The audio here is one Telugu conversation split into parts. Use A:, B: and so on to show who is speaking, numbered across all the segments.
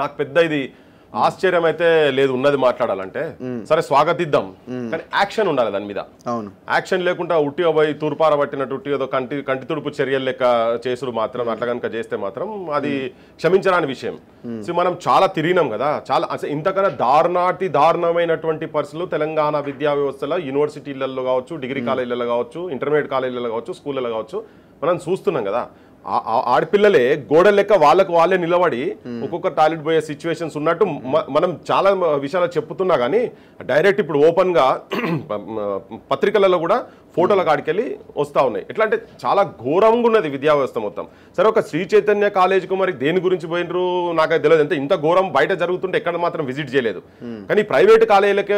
A: నాకు పెద్ద ఇది ఆశ్చర్యం అయితే లేదు ఉన్నది మాట్లాడాలంటే సరే స్వాగతిద్దాం కానీ యాక్షన్ ఉండాలి దాని మీద యాక్షన్ లేకుండా ఉట్టిగా పోయి తూర్పార పట్టినట్టు ఉట్టి ఏదో కంటి తుడుపు చర్యలు లెక్క చేసుడు మాత్రం అట్లా కనుక చేస్తే మాత్రం అది క్షమించరాని విషయం. సో మనం చాలా తిరిగినాం కదా, చాలా ఇంతకన్నా దారుణమైనటువంటి పరిస్థితులు తెలంగాణ విద్యా వ్యవస్థలో యూనివర్సిటీలలో కావచ్చు, డిగ్రీ కాలేజీలలో కావచ్చు, ఇంటర్మీడియట్ కాలేజీలలో కావచ్చు, స్కూళ్ళలో కావచ్చు మనం చూస్తున్నాం కదా. ఆడపిల్లలే గోడ లెక్క వాళ్ళే నిలబడి ఒక్కొక్క టాయిలెట్ పోయే సిచ్యువేషన్స్ ఉన్నట్టు మనం చాలా విషయాలు చెప్తున్నా కానీ డైరెక్ట్ ఇప్పుడు ఓపెన్ గా పత్రికలలో కూడా ఫోటోల కాడికెళ్ళి వస్తూ ఉన్నాయి. ఎట్లా అంటే చాలా ఘోరంగా ఉన్నది విద్యా వ్యవస్థ మొత్తం. సరే ఒక శ్రీ చైతన్య కాలేజీకి మరి దేని గురించి పోయినరు నాకైతే తెలియదు. ఎంత ఇంత ఘోరం బయట జరుగుతుంటే ఎక్కడ మాత్రం విజిట్ చేయలేదు. కానీ ప్రైవేట్ కాలేజీలకే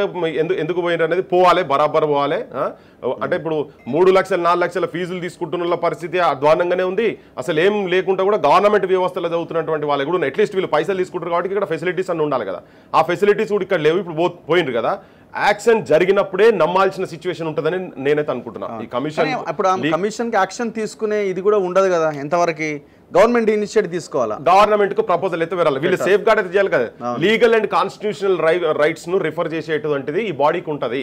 A: ఎందుకు పోయినరు అనేది పోవాలి, బరాబర్ పోవాలి. అంటే ఇప్పుడు 3 లక్షలు 4 లక్షల ఫీజులు తీసుకుంటున్న పరిస్థితి అధ్వానంగానే ఉంది. అసలు ఏం లేకుండా కూడా గవర్నమెంట్ వ్యవస్థలో చదువుతున్నటువంటి వాళ్ళు కూడా అట్లీస్ట్ వీళ్ళు పైసలు తీసుకుంటారు కాబట్టి ఇక్కడ ఫెసిలిటీస్ అన్నీ ఉండాలి కదా. ఆ ఫెసిలిటీస్ కూడా ఇక్కడ లేవు. ఇప్పుడు పోయిండ్రు కదా, యాక్షన్ జరిగినప్పుడే నమ్మాల్సిన సిచ్యువేషన్ ఉంటుందని నేనైతే అనుకుంటున్నా. ఈ కమిషన్
B: ఇప్పుడు కమిషన్ కి యాక్షన్ తీసుకునే ఇది కూడా ఉండదు కదా, ఎంతవరకు గవర్నమెంట్ ఇనిషియేటివ్ తీసుకోవాలా,
A: గవర్నమెంట్ కు ప్రపోజల్ అయితే వెళ్ళాలి, వీళ్ళు సేఫ్ గార్డ్ అయితే చేయాలి కదా. లీగల్ అండ్ కాన్స్టిట్యూషనల్ రైట్స్ ను రిఫర్ చేసేటువంటిది ఈ బాడీకి ఉంటది.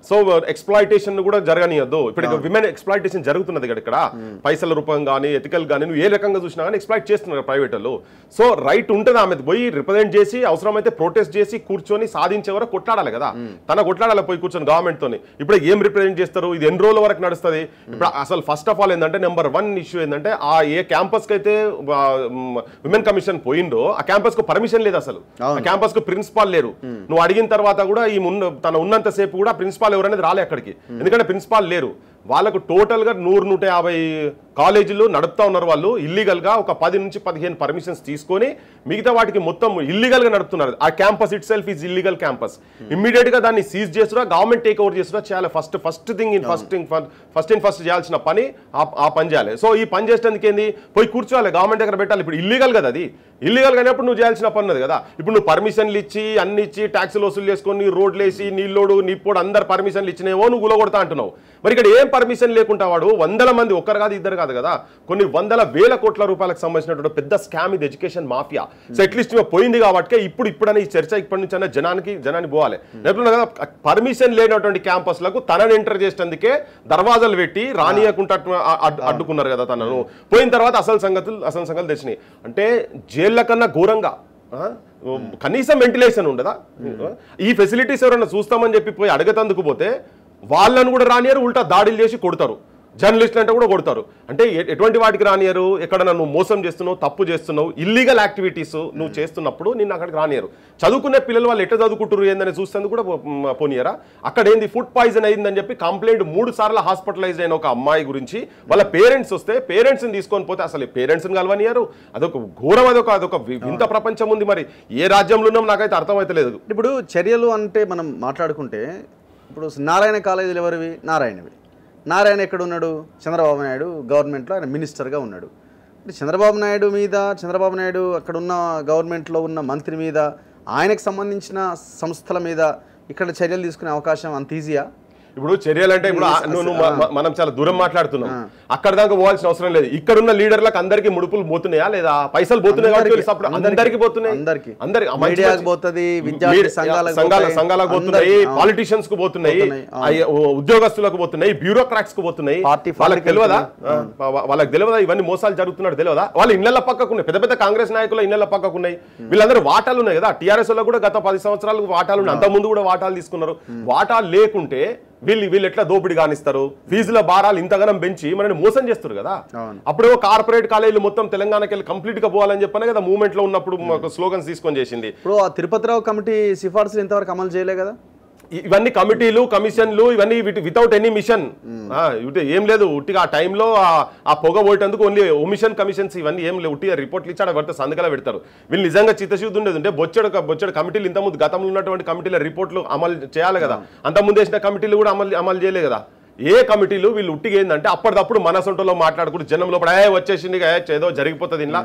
A: సో ఎక్స్ప్లాయిటేషన్ కూడా జరగనియద్దు. ఇప్పుడు విమెన్ ఎక్స్ప్లాయిటేషన్ జరుగుతున్నది ఇక్కడ పైసల రూపం కానీ ఎథికల్ కానీ నువ్వు ఏ రకంగా చూసినా కానీ ఎక్స్ప్లాయిట్ చేస్తున్నారు ప్రైవేట్ వాళ్ళు. సో రైట్ ఉంటుంది ఆమె పోయి రిప్రజెంట్ చేసి అవసరమైతే ప్రొటెస్ట్ చేసి కూర్చొని సాధించే వరకు కొట్లాడాలి కదా. తన కొట్లాడాలి పోయి కూర్చొని గవర్నమెంట్ తోని. ఇప్పుడు ఏం రిప్రజెంట్ చేస్తారు, ఇది ఎన్ని రోజుల వరకు నడుస్తుంది? ఇప్పుడు అసలు ఫస్ట్ ఆఫ్ ఆల్ ఏంటంటే నెంబర్ 1 ఇష్యూ ఏంటంటే ఆ ఏ క్యాంపస్ కి అయితే విమెన్ కమిషన్ పోయిందో ఆ క్యాంపస్ కు పర్మిషన్ లేదు, అసలు ఆ క్యాంపస్ కు ప్రిన్సిపాల్ లేరు. నువ్వు అడిగిన తర్వాత కూడా ఈ తన ఉన్నంత సేపు కూడా ప్రిన్సిపాల్ ఎవరనేది రాలే అక్కడికి, ఎందుకంటే ప్రిన్సిపాల్ లేరు. వాళ్ళకు టోటల్ గా 100-150 కాలేజీలు నడుపుతా ఉన్నారు వాళ్ళు ఇల్లీగల్ గా. ఒక 10 నుంచి 15 పర్మిషన్స్ తీసుకొని మిగతా వాటికి మొత్తం ఇల్లీగల్ గా నడుపుతున్నారు. ఆ campus it self is illegal campus. Immediate గా దాన్ని సీజ్ చేస్తున్నా, గవర్నమెంట్ టేక్ ఓవర్ చేస్తున్నా చేయాలి. ఫస్ట్ చేయాల్సిన పని ఆ పని చేయాలి. సో ఈ పని చేసేందుకు ఏంది, పోయి కూర్చోవాలి గవర్నమెంట్ దగ్గర పెట్టాలి. ఇప్పుడు ఇల్లీగల్ కదా, అది ఇల్లీగల్ గానేప్పుడు నువ్వు చేయాల్సిన పని ఉన్నది కదా. ఇప్పుడు నువ్వు పర్మిషన్లు ఇచ్చి అన్ని ఇచ్చి ట్యాక్సులు వసూలు చేసుకొని రోడ్లు వేసి నీళ్ళోడు నిప్పోడు అందరు పర్మిషన్లు ఇచ్చినేవో నువ్వు గులగొడతా అంటున్నావు. మరి ఇక్కడ ఏం పర్మిషన్ లేకుండా వాడు 100 మంది, ఒక్కరు కాదు ఇద్దరు కాదు కదా, కొన్ని 100,000 కోట్ల రూపాయలకు సంబంధించినటువంటి పెద్ద స్కామ్ ఇది ఎడ్యుకేషన్ మాఫియా. సో అట్లీస్ట్ పోయింది కాబట్టి ఇప్పుడనే ఈ చర్చ ఇప్పటి నుంచి అన్న జనాన్ని పోవాలి. లేకపోతే కదా పర్మిషన్ లేనటువంటి క్యాంపస్లకు తనని ఎంటర్ చేసేందుకే దర్వాజాలు పెట్టి రానియకుండా అడ్డుకున్నారు కదా తనను. పోయిన తర్వాత అసలు సంగతులు తెచ్చినాయి. అంటే జైళ్ళ కన్నా ఘోరంగా కనీసం వెంటిలేషన్ ఉండదా? ఈ ఫెసిలిటీస్ ఎవరైనా చూస్తామని చెప్పి పోయి అడగతందుకు పోతే వాళ్ళను కూడా రానియరు, ఉల్టా దాడులు చేసి కొడతారు. జర్నలిస్టులు అంటే కూడా కొడతారు. అంటే ఎటువంటి వాటికి రానియరు, ఎక్కడన్నా నువ్వు మోసం చేస్తున్నావు, తప్పు చేస్తున్నావు, ఇల్లీగల్ యాక్టివిటీస్ నువ్వు చేస్తున్నప్పుడు నిన్ను అక్కడికి రానియరు. చదువుకునే పిల్లలు వాళ్ళు ఎట్లా చదువుకుంటారు ఏందని చూస్తేందుకు కూడా పోనీయరా. అక్కడ ఏంది ఫుడ్ పాయిజన్ అయిందని చెప్పి కంప్లైంట్ 3 సార్లు హాస్పిటలైజ్ అయిన ఒక అమ్మాయి గురించి వాళ్ళ పేరెంట్స్ వస్తే పేరెంట్స్ని తీసుకొని పోతే అసలు పేరెంట్స్ని కలవనియరు. అదొక ఘోరం, అదొక వింత ప్రపంచం ఉంది. మరి ఏ రాజ్యంలో ఉన్నాం నాకైతే అర్థమైతలేదు.
B: ఇప్పుడు చర్యలు అంటే మనం మాట్లాడుకుంటే ఇప్పుడు నారాయణ కాలేజీలు ఎవరివి? నారాయణ ఎక్కడ ఉన్నాడు? చంద్రబాబు నాయుడు గవర్నమెంట్లో ఆయన మినిస్టర్గా ఉన్నాడు. చంద్రబాబు నాయుడు అక్కడ ఉన్న గవర్నమెంట్లో ఉన్న మంత్రి మీద, ఆయనకు సంబంధించిన సంస్థల మీద ఇక్కడ చర్యలు తీసుకునే అవకాశం అంత ఈజీయా?
A: ఇప్పుడు చర్యలు అంటే ఇప్పుడు మనం చాలా దూరం మాట్లాడుతున్నాం, అక్కడ దాకా పోవాల్సిన అవసరం లేదు. ఇక్కడున్న లీడర్లకు అందరికి ముడుపులు పోతున్నాయా లేదా? పైసలు పోతున్నాయి, అందరికి పోతున్నాయి, సంఘాలకు పోతున్నాయి, పాలిటిషియన్స్ కు పోతున్నాయి, ఉద్యోగస్తులకు పోతున్నాయి, బ్యూరోక్రాట్స్ కు పోతున్నాయి. వాళ్ళకి తెలియదా ఇవన్నీ మోసాలు జరుగుతున్నాడు? తెలియదా? వాళ్ళు ఇళ్ల పక్కకున్నాయి, పెద్ద పెద్ద కాంగ్రెస్ నాయకులు ఇళ్ల పక్కకున్నాయి. వీళ్ళందరూ వాటాలు ఉన్నాయి కదా, టీఆర్ఎస్ లో కూడా గత 10 సంవత్సరాలకు వాటాలు ఉన్నాయి, అంత ముందు కూడా వాటాలు తీసుకున్నారు. వాటాలు లేకుంటే వీళ్ళు ఎట్లా దోపిడి కానిస్తారు? ఫీజుల భారాలు ఇంతగానం పెంచి మనని మోసం చేస్తారు కదా. అప్పుడు కార్పొరేట్ కాలేజీలు మొత్తం తెలంగాణకి వెళ్ళి కంప్లీట్ గా పోవాలని చెప్పనే కదా మూవ్మెంట్ లో ఉన్నప్పుడు స్లోగన్స్ తీసుకొని చేసింది.
B: ఇప్పుడు ఆ తిరుపతిరావు కమిటీ సిఫార్సులు ఇంతవరకు అమలు చేయలే కదా.
A: ఇవన్నీ కమిటీలు, కమిషన్లు, ఇవన్నీ వితౌట్ ఎనీ మిషన్, ఏం లేదు. ఉట్టిగా ఆ టైంలో ఆ పొగ పోయేందుకు ఓన్లీ ఒమిషన్ కమిషన్స్, ఇవన్నీ ఏం లేవు. ఉట్టిగా రిపోర్ట్లు ఇచ్చి పెడితే సంతకాలు పెడతారు. వీళ్ళు నిజంగా చిత్తశుద్ధి ఉండేది ఉంటే బొచ్చడు కమిటీలు, ఇంతకుముందు గతంలో ఉన్నటువంటి కమిటీల రిపోర్ట్లు అమలు చేయాలి కదా. అంతకుముందు వేసిన కమిటీలు కూడా అమలు చేయలే కదా. ఏ కమిటీలు వీళ్ళు ఉట్టిగా ఏంటంటే అప్పటిదప్పుడు మనసంటలో మాట్లాడుకుంటూ జనం లోపల వచ్చేసింది ఏదో జరిగిపోతుంది ఇలా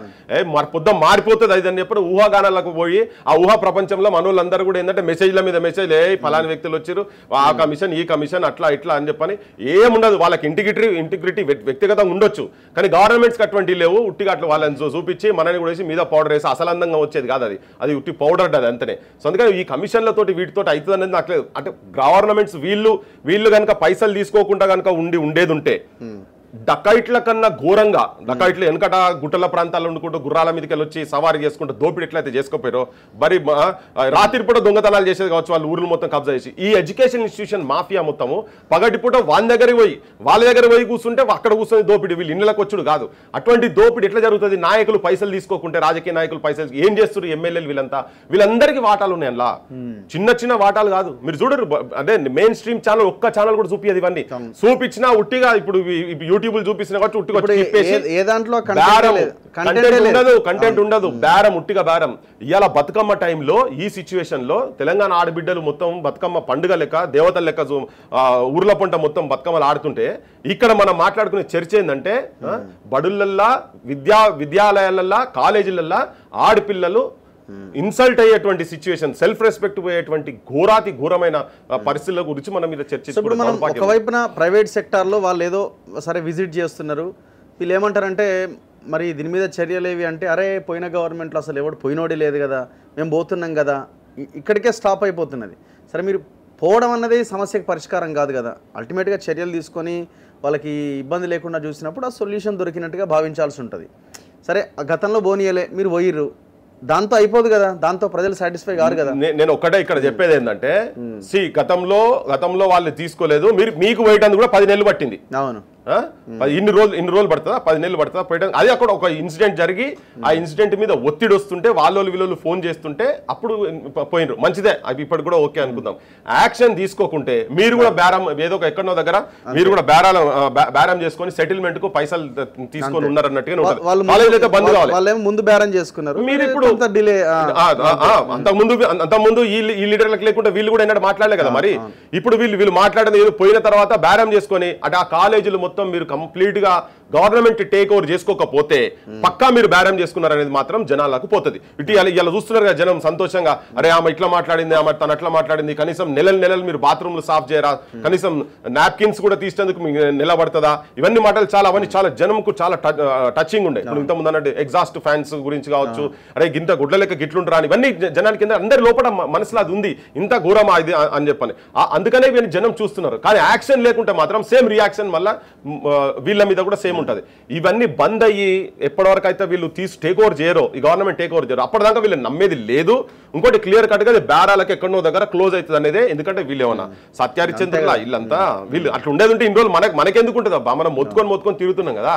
A: పొద్దున మారిపోతుంది అది అని చెప్పి ఊహాగానాలకు పోయి ఆ ఊహా ప్రపంచంలో మనోళ్ళందరూ కూడా ఏంటంటే మెసేజ్ల మీద మెసేజ్ ఫలాని వ్యక్తులు వచ్చారు ఆ కమిషన్ ఈ కమిషన్ అట్లా ఇట్లా అని చెప్పని ఏముండదు. వాళ్ళకి ఇంటిగ్రిటీ వ్యక్తిగతంగా ఉండొచ్చు, కానీ గవర్నమెంట్స్కి అటువంటి లేవు. ఉట్టిగా అట్లా వాళ్ళని చూపించి మనని కూడా వేసి మీద పౌడర్ వేసి అసలు అందంగా వచ్చేది కాదు, అది ఉట్టి పౌడర్ అది అంతనే. సో అందుకని ఈ కమిషన్లతోటి వీటితోటి అవుతుంది అనేది నాకు లేదు. అంటే గవర్నమెంట్స్ వీళ్ళు కనుక పైసలు తీసుకోకుండా కనుక ఉండేది ఉంటే డకాయిట్ల కన్నా ఘోరంగా, డకాయిట్లు వెనకట గుట్టల ప్రాంతాల్లో ఉండుకుంటూ గుర్రాల మీదకి వచ్చి సవారీ చేసుకుంటూ దోపిడి ఎట్లయితే చేసుకోపోయారో మరి రాత్రిపూట దొంగతనాలు చేసేది కావచ్చు, వాళ్ళు ఊర్లు మొత్తం కబ్జా చేసి ఈ ఎడ్యుకేషన్ ఇన్స్టిట్యూషన్ మాఫియా మొత్తము పగటిపూట వాళ్ళ దగ్గర పోయి కూర్చుంటే అక్కడ కూర్చొని దోపిడి, వీళ్ళు ఇళ్ళకి వచ్చుడు కాదు. అటువంటి దోపిడి ఎట్లా జరుగుతుంది? నాయకులు పైసలు తీసుకోకుంటే, రాజకీయ నాయకులు పైసలు ఏం చేస్తారు? ఎమ్మెల్యేలు వీళ్ళందరికీ వాటాలు ఉన్నాయి అలా, చిన్న వాటాలు కాదు. మీరు చూడరు అదే మెయిన్ స్ట్రీమ్ ఛానల్ ఒక్క ఛానల్ కూడా చూపించదు, ఇవన్నీ చూపించినా ఉట్టిగా ఇప్పుడు యూట్యూబ్ చూపిస్తున్నా కాబట్టి కంటెంట్ ఉండదు, బేరం ఉట్టిగా బేరం. ఇవాళ బతుకమ్మ టైంలో ఈ సిచ్యువేషన్ లో తెలంగాణ ఆడబిడ్డలు మొత్తం బతుకమ్మ పండుగ లెక్క దేవతల లెక్క ఊర్ల పంట మొత్తం బతుకమ్మలు ఆడుతుంటే ఇక్కడ మనం మాట్లాడుకునే చర్చ ఏంటంటే బడులల్లా విద్యాలయాలల్లా కాలేజీలల్లా ఆడపిల్లలు ఇన్సల్ట్ అయ్యేటువంటి సిచ్యువేషన్, సెల్ఫ్ రెస్పెక్ట్ పోయేటువంటి ఘోరమైన పరిస్థితుల గురించి మనం మీద చర్చించుకుంటున్నాం.
B: ఒకవైపున ప్రైవేట్ సెక్టార్లో వాళ్ళు ఏదో సరే విజిట్ చేస్తున్నారు, వీళ్ళు ఏమంటారంటే మరి దీని మీద చర్యలు ఏవి అంటే అరే పోయిన గవర్నమెంట్లో అసలు ఎవడు పోయినోడే లేదు కదా, మేము పోతున్నాం కదా, ఇక్కడికే స్టాప్ అయిపోతున్నది. సరే మీరు పోవడం అన్నది సమస్యకు పరిష్కారం కాదు కదా, అల్టిమేట్గా చర్యలు తీసుకొని వాళ్ళకి ఇబ్బంది లేకుండా చూసినప్పుడు ఆ సొల్యూషన్ దొరికినట్టుగా భావించాల్సి ఉంటుంది. సరే గతంలో పోనీయలే, మీరు పోయిర్రు, దాంతో అయిపోదు కదా, దాంతో ప్రజలు సాటిస్ఫై కారు కదా.
A: నేను ఒక్కటే ఇక్కడ చెప్పేది ఏంటంటే గతంలో వాళ్ళు తీసుకోలేదు, మీకు పోయటానికి కూడా 10 నెలలు పట్టింది.
B: అవును,
A: ఇన్ని రోజులు పడుతుందా, 10 నెలలు పడుతుందా పోయడానికి? అది అక్కడ ఒక ఇన్సిడెంట్ జరిగి ఆ ఇన్సిడెంట్ మీద ఒత్తిడి వస్తుంటే వీళ్ళు ఫోన్ చేస్తుంటే అప్పుడు పోయినరు, మంచిదే, అవి ఇప్పటికి కూడా ఓకే అనుకుందాం. యాక్షన్ తీసుకోకుంటే మీరు కూడా బేరం ఏదో ఎక్కడో దగ్గర మీరు కూడా బేరం చేసుకొని సెటిల్మెంట్ కు పైసలు తీసుకొని ఉన్నారన్నట్టుగా బంద్ కావాలి.
B: వాళ్ళేమో ముందు బేరం చేసుకున్నారు,
A: మీరు ఇప్పుడు డిలే అంతకుముందు ఈ లీడర్లకు లేకుండా వీళ్ళు కూడా ఎన్నడూ మాట్లాడలే కదా. మరి ఇప్పుడు వీళ్ళు మాట్లాడేది ఏదో పోయిన తర్వాత బేరం చేసుకొని అంటే ఆ కాలేజీలు మొత్తం మీరు కంప్లీట్ గా గవర్నమెంట్ టేక్ ఓవర్ చేసుకోకపోతే పక్కా మీరు బేరం చేసుకున్నారు అనేది మాత్రం జనాలకు పోతుంది. ఇటు ఇలా చూస్తున్నారు కదా జనం సంతోషంగా, అరే ఆమె ఇట్లా మాట్లాడింది, ఆమె తను అట్లా మాట్లాడింది, కనీసం నెలలు మీరు బాత్రూమ్లు సాఫ్ చేయరా, కనీసం నాప్కిన్స్ కూడా తీసేందుకు మీకు నిలబడుతుందా, ఇవన్నీ మాటలు అవన్నీ చాలా జనంకు చాలా టచింగ్ ఉండే. ఇప్పుడు ఇంతకుముందు అన్నట్టు ఎగ్జాస్ట్ ఫ్యాన్స్ గురించి కావచ్చు, అరే గింత గుడ్ల లెక్క గిట్లుంటారా అని, ఇవన్నీ జనానికి కింద అందరి లోపల మనసులో అది ఉంది, ఇంత ఘోరమా ఇది అని చెప్పని. అందుకనే ఇవన్నీ జనం చూస్తున్నారు. కానీ యాక్షన్ లేకుంటే మాత్రం సేమ్ రియాక్షన్ మళ్ళీ వీళ్ళ మీద కూడా సేమ్ ఉంటుంది. ఇవన్నీ బంద్ అయ్యి ఎప్పటివరకు అయితే వీళ్ళు టేక్ ఓవర్ చేయరో, ఈ గవర్నమెంట్ టేక్ ఓవర్ చేయరు, అప్పటిదాకా వీళ్ళు నమ్మేది లేదు. ఇంకోటి క్లియర్ కట్ గా బేరాలకు ఎక్కడో దగ్గర క్లోజ్ అవుతుంది అనేది. ఎందుకంటే వీళ్ళు ఏమన్నా సత్యారిచంద్రులా ఇల్లంతా వీళ్ళు అట్లా ఉండేది ఉంటే ఇన్ని రోజులు మనకెందుకు ఉంటుంది అబ్బా, మనం మొత్తుకొని తిరుగుతున్నాం కదా.